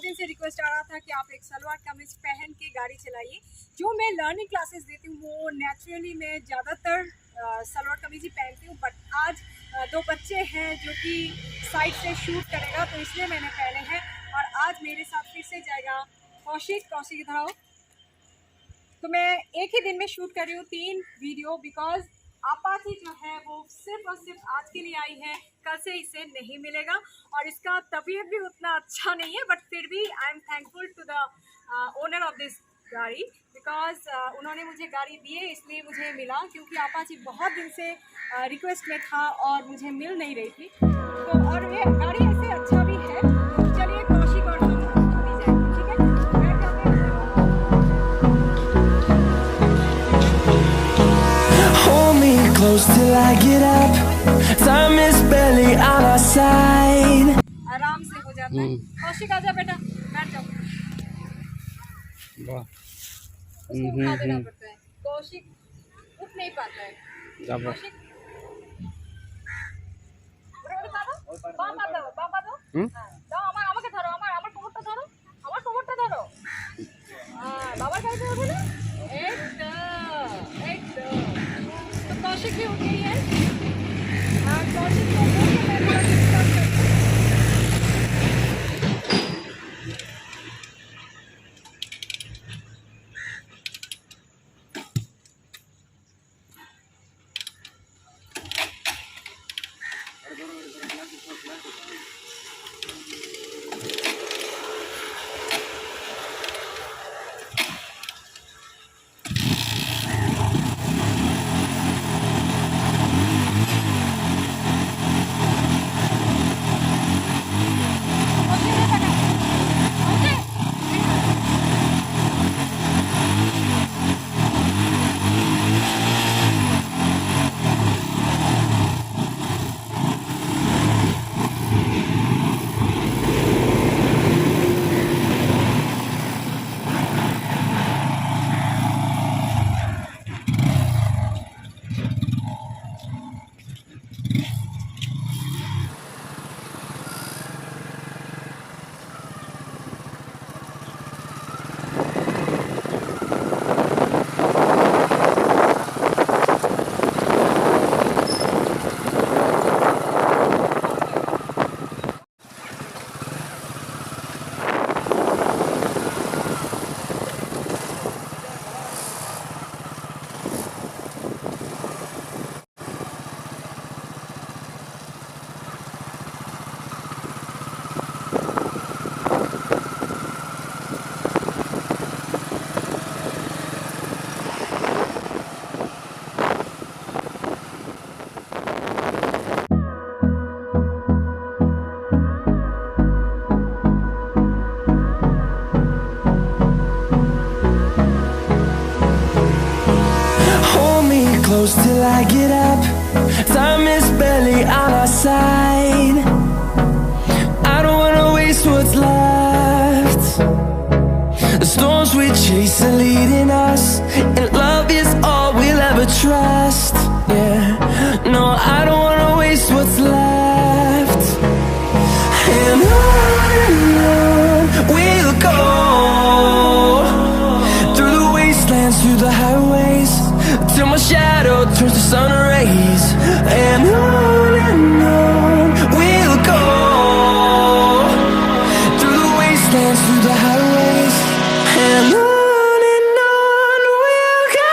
बच्चे से रिक्वेस्ट आ रहा था कि आप एक सलवार कमीज पहन के गाड़ी चलाइए। जो मैं लर्निंग क्लासेस देती हूँ वो नेचुरली मैं ज़्यादातर सलवार कमीज ही पहनती हूँ, बट आज दो बच्चे हैं जो कि साइड से शूट करेगा तो इसलिए मैंने पहने हैं। और आज मेरे साथ फिर से जाएगा कौशिक इधर आओ। तो मैं एक ही दिन में शूट कर रही हूँ 3 वीडियो, बिकॉज अपाची जो है वो सिर्फ और सिर्फ आज के लिए आई है, कल से इसे नहीं मिलेगा। और इसका तबीयत भी उतना अच्छा नहीं है, बट फिर भी I am thankful to the owner of this गाड़ी, बिकॉज उन्होंने मुझे गाड़ी दी है इसलिए मुझे मिला, क्योंकि अपाची बहुत दिन से रिक्वेस्ट में था और मुझे मिल नहीं रही थी। तो और ये गाड़ी ऐसे अच्छा भी है। चलिए कौशिक और हम चली जाए, ठीक है? बैठ जाते हैं। Close till I get up. Time is barely on our side. आराम से हो जाता है। कौशिक आजा बेटा, बैठ जाओ। वाह। उसको उठा देना पड़ता है। कौशिक उठ नहीं पाता है। कौशिक बाबा दो। দাও আমাকে ধরো, আমার কোমরটা ধরো, আমার কোমরটা ধরো। বাবার কাছে ধরো না। এই তো। तो कौशिक भी उठ गई है। कौशिक को मैं थोड़ा डिस्टर्ब करती हूँ। Close till I get up. Time is barely on our side. I don't wanna waste what's left. The storms we chase are leading us, and love is all we'll ever trust. Yeah, no, I don't wanna waste what's left. And on we'll go, through the wastelands, through the highways, till my shadow turns to sun rays. And on we'll go, through the wastelands, through the highways. And on we'll go.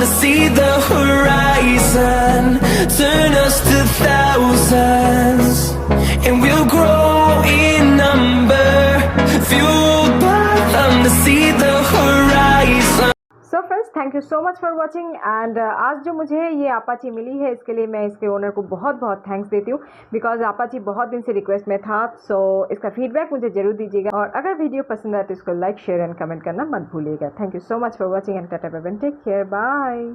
to see the horizon, turn us to thousands, and we'll grow in number, fueled by them to see the horizon. So friends, thank you so much for watching. And आज जो मुझे ये Apache मिली है, इसके लिए मैं इसके owner को बहुत बहुत थैंक्स देती हूँ, बिकॉज अपाची बहुत दिन से रिक्वेस्ट में था। सो इसका फीडबैक मुझे जरूर दीजिएगा, और अगर वीडियो पसंद आए तो इसको लाइक, शेयर एंड कमेंट करना मत भूलिएगा। Thank you so much for watching and tata bye bye, take care, bye.